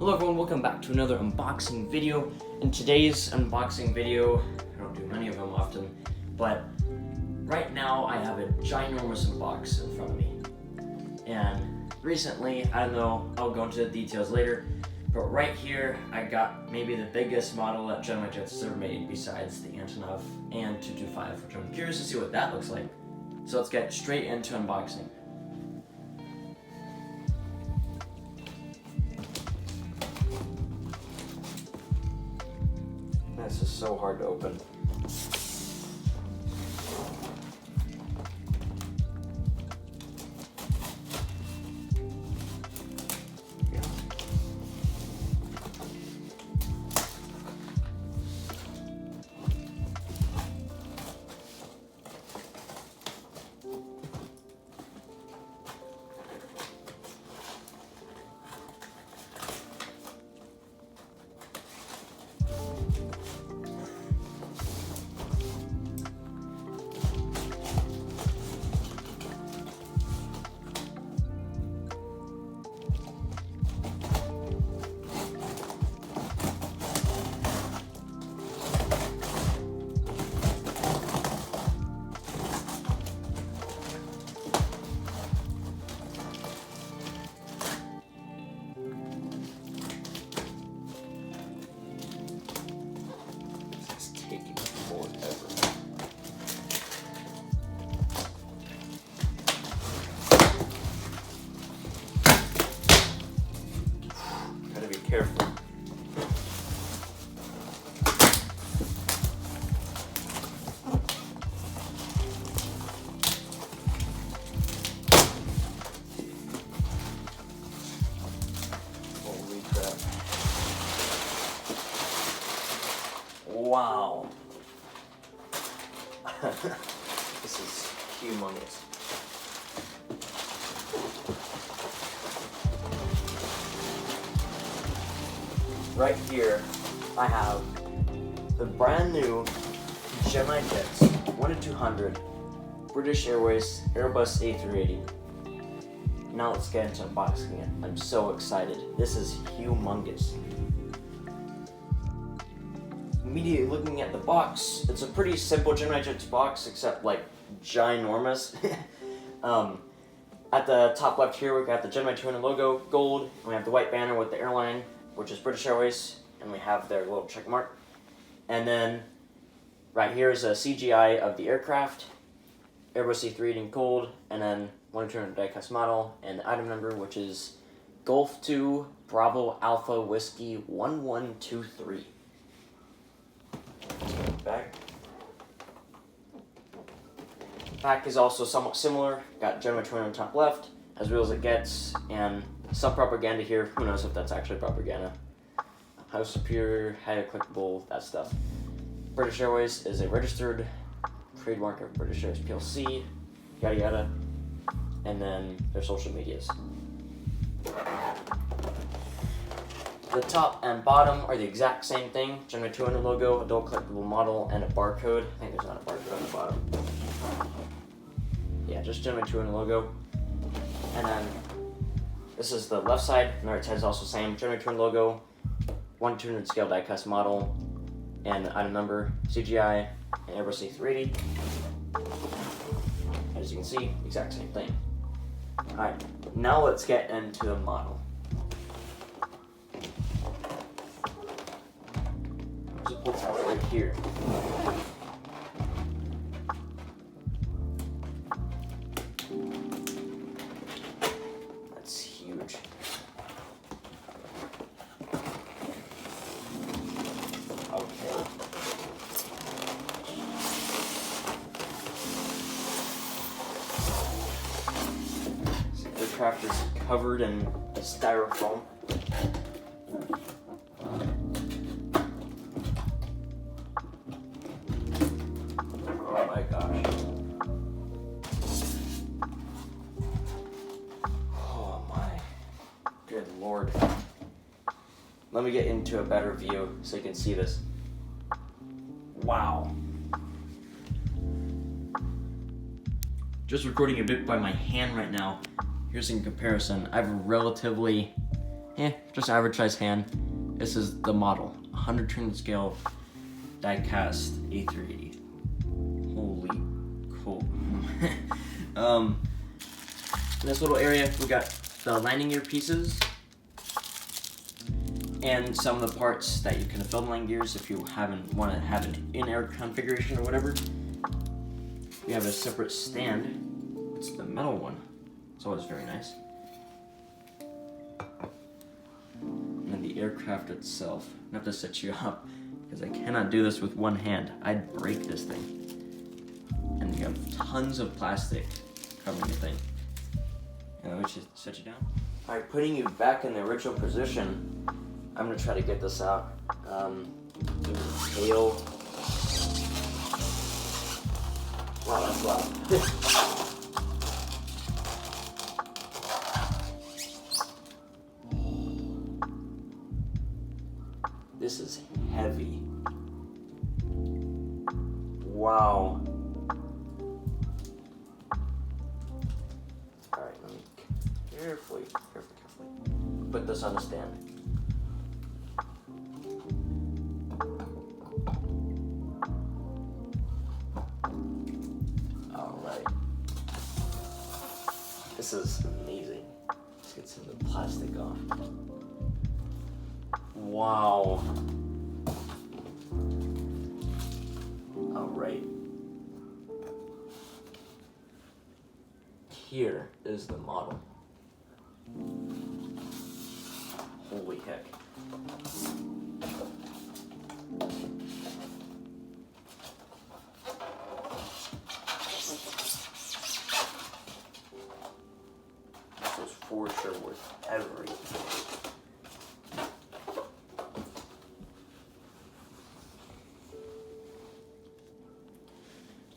Hello everyone, welcome back to another unboxing video. In today's unboxing video, I don't do many of them often, but right now I have a ginormous box in front of me. And recently, I don't know, I'll go into the details later, but right here I got maybe the biggest model that Gemini has ever made besides the Antonov and 225, which I'm curious to see what that looks like. So let's get straight into unboxing. This is so hard to open. Careful. Holy crap. Wow. This is humongous. Right here, I have the brand new Gemini jets, 1-200, British Airways, Airbus A380. Now let's get into unboxing it. I'm so excited. This is humongous. Immediately looking at the box, it's a pretty simple Gemini jets box, except like ginormous. At the top left here, we got the Gemini200 logo, gold, and we have the white banner with the airline, which is British Airways, and we have their little check mark. And then right here is a CGI of the aircraft, Airbus A380 in gold, and then 1-200 die-cast model, and the item number, which is Golf 2 Bravo Alpha Whiskey 1123. Back. Back is also somewhat similar. Got Gemini200 on top left, as real as it gets, and some propaganda here. Who knows if that's actually propaganda. How superior, highly clickable, that stuff. British Airways is a registered trademark of British Airways PLC, yada yada. And then their social medias. The top and bottom are the exact same thing. Gemini200 logo, adult collectible model, and a barcode. I think there's not a barcode on the bottom. Yeah, just Gemini200 logo. And then this is the left side, and the right side is also the same. Gemini200 logo, 1-200 scale die-cast model, and item number, CGI, and Airbus A380. As you can see, exact same thing. Alright, now let's get into the model. Just pull this out right here. Huge. Okay. This aircraft is covered in styrofoam. Oh my gosh. Good Lord. Let me get into a better view so you can see this. Wow. Just recording a bit by my hand right now. Here's in comparison. I have a relatively just average size hand. This is the model, 100 trim scale die-cast A380. Holy cool. In this little area, we got the landing gear pieces and some of the parts that you can fill landing gears if you want to have an in-air configuration or whatever. We have a separate stand. It's the metal one. It's always very nice. And then the aircraft itself. I have to set you up because I cannot do this with one hand. I'd break this thing. And you have tons of plastic covering the thing. We should set you down. All right, putting you back in the original position. I'm gonna try to get this out. Tail. Wow, that's loud. This is heavy. Wow. Alright, let me carefully put this on the stand. Alright. This is amazing. Let's get some of the plastic off. Wow. Alright. Here is the model. Holy heck. This was for sure worth everything.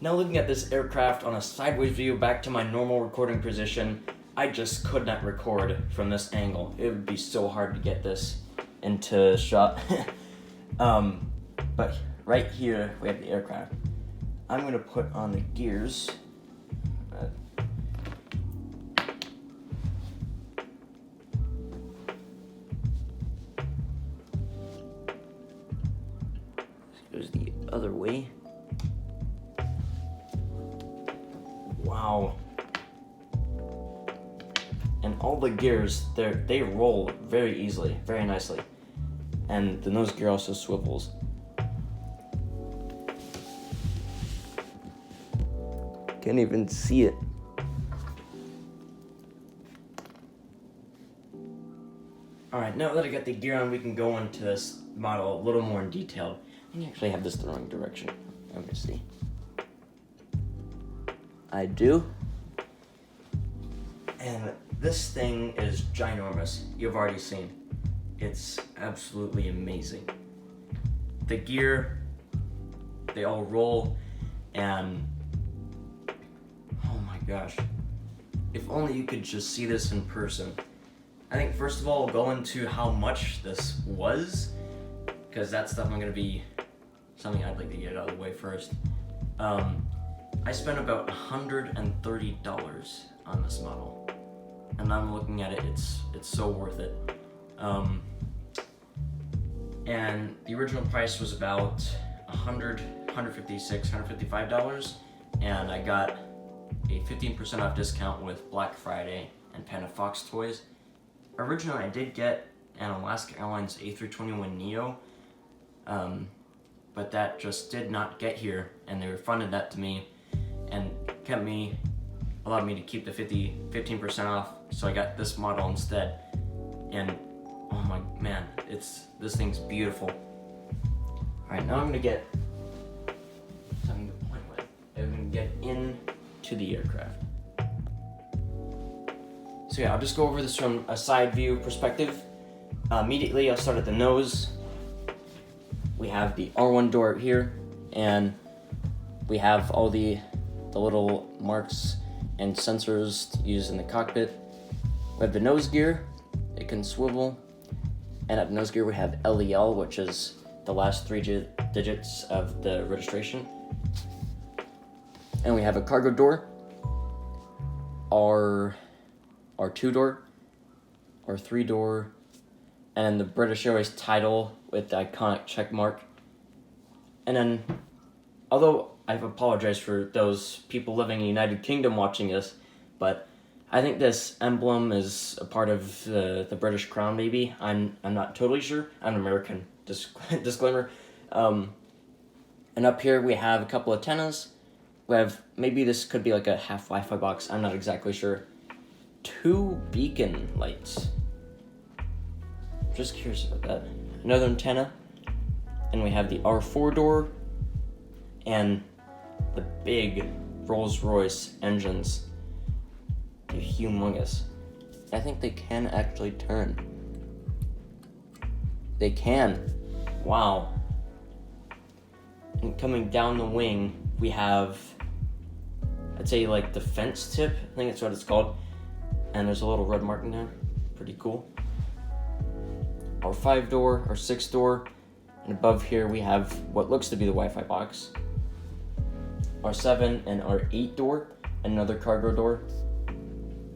Now looking at this aircraft on a sideways view back to my normal recording position, I just could not record from this angle. It would be so hard to get this into shot. But right here we have the aircraft. I'm gonna put on the gears. This goes the other way. Wow. And all the gears, they roll very easily, very nicely. And the nose gear also swivels. Can't even see it. Alright, now that I got the gear on, we can go into this model a little more in detail. I actually have this the wrong direction. Let me see. I do. And this thing is ginormous. You've already seen. It's absolutely amazing. The gear, they all roll, and oh my gosh. If only you could just see this in person. I think first of all, go into how much this was, because that's definitely gonna be something I'd like to get out of the way first. I spent about $130 on this model, and I'm looking at it. It's so worth it. And the original price was about $155, and I got a 15% off discount with Black Friday and Panda Fox Toys. Originally, I did get an Alaska Airlines A321neo, but that just did not get here, and they refunded that to me and allowed me to keep the 15% off, so I got this model instead. And oh my man, this thing's beautiful. Alright, now I'm gonna get something to point with. I'm gonna get into the aircraft. So yeah, I'll just go over this from a side view perspective. Immediately, I'll start at the nose. We have the R1 door here, and we have all the little marks and sensors to use in the cockpit. We have the nose gear. It can swivel. And at the nose gear, we have LEL, which is the last three digits of the registration. And we have a cargo door, R2 door, R3 door, and then the British Airways title with the iconic check mark. And then, although I've apologized for those people living in the United Kingdom watching this, but I think this emblem is a part of the British crown, maybe. I'm not totally sure. I'm an American, disclaimer. And up here we have a couple antennas. We have, maybe this could be like a half Wi-Fi box, I'm not exactly sure. 2 beacon lights. Just curious about that. Another antenna. And we have the R4 door. And the big Rolls-Royce engines. They're humongous. I think they can actually turn. They can. Wow. And coming down the wing, we have, I'd say like the fence tip. I think that's what it's called. And there's a little red marking there. Pretty cool. Our 5 door, our 6 door. And above here we have what looks to be the Wi-Fi box. Our 7 and our 8 door. Another cargo door.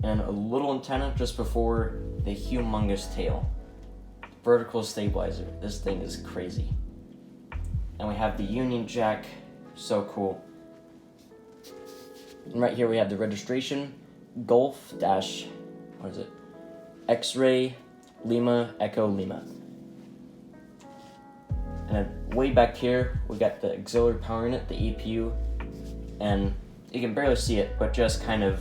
And a little antenna just before the humongous tail. Vertical stabilizer. This thing is crazy. And we have the Union Jack. So cool. And right here we have the registration. Golf dash, what is it? X-ray Lima Echo Lima. And then way back here we got the auxiliary power unit, the EPU. And you can barely see it, but just kind of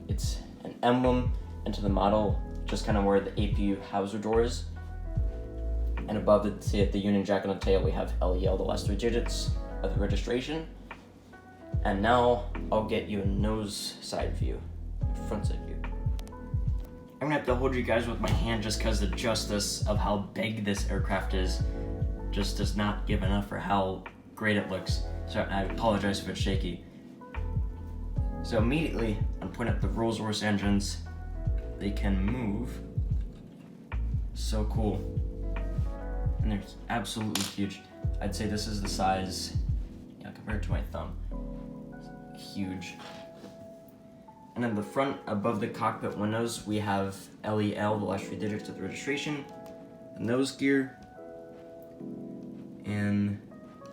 it's an emblem into the model, just kind of where the APU Hauser door is. And above it, see at the Union Jack on the tail, we have LEL, the last 3 digits of the registration. And now I'll get you a nose side view, front side view. I'm gonna have to hold you guys with my hand just because the justice of how big this aircraft is just does not give enough for how great it looks. So I apologize if it's shaky. So immediately, I'm pointing up the Rolls-Royce engines. They can move. So cool. And they're absolutely huge. I'd say this is the size, compared to my thumb. Huge. And then the front, above the cockpit windows, we have LEL, the last 3 digits of the registration, the nose gear, and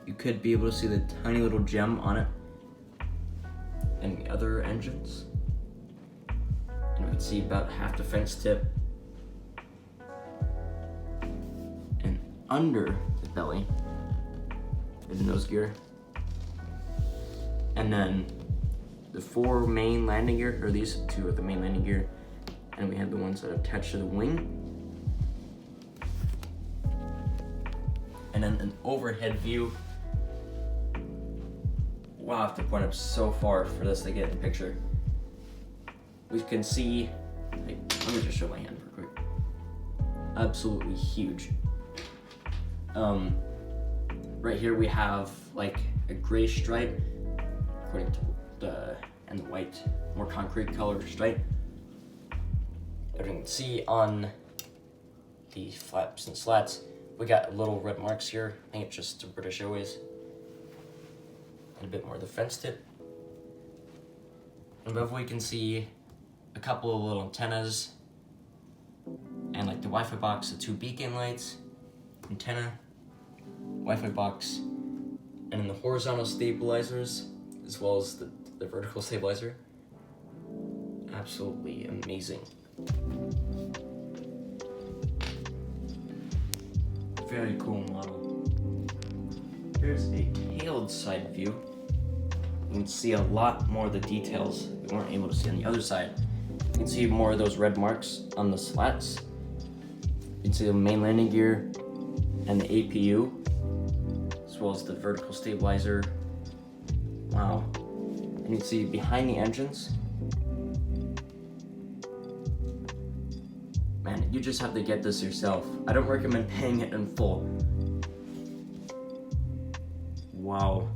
you could be able to see the tiny little gem on it, and the other engines. And we can see about half the fence tip. And under the belly is the nose gear. And then the 4 main landing gear, or these 2 are the main landing gear, and we have the ones that attach to the wing. And then an overhead view. Wow, I have to point up so far for this to get in the picture. We can see, let me just show my hand real quick. Absolutely huge. Right here we have like a gray stripe, according to and the white, more concrete color stripe. As you can see on the flaps and slats, we got little red marks here. I think it's just the British Airways. And a bit more of the fence tip. And above we can see a couple of little antennas and like the Wi-Fi box, the 2 beacon lights, antenna, Wi-Fi box, and then the horizontal stabilizers as well as the vertical stabilizer. Absolutely amazing. Very cool model. Here's a tailed side view. You can see a lot more of the details we weren't able to see on the other side. You can see more of those red marks on the slats. You can see the main landing gear and the APU, as well as the vertical stabilizer. Wow. And you can see behind the engines. Man, you just have to get this yourself. I don't recommend paying it in full. Wow.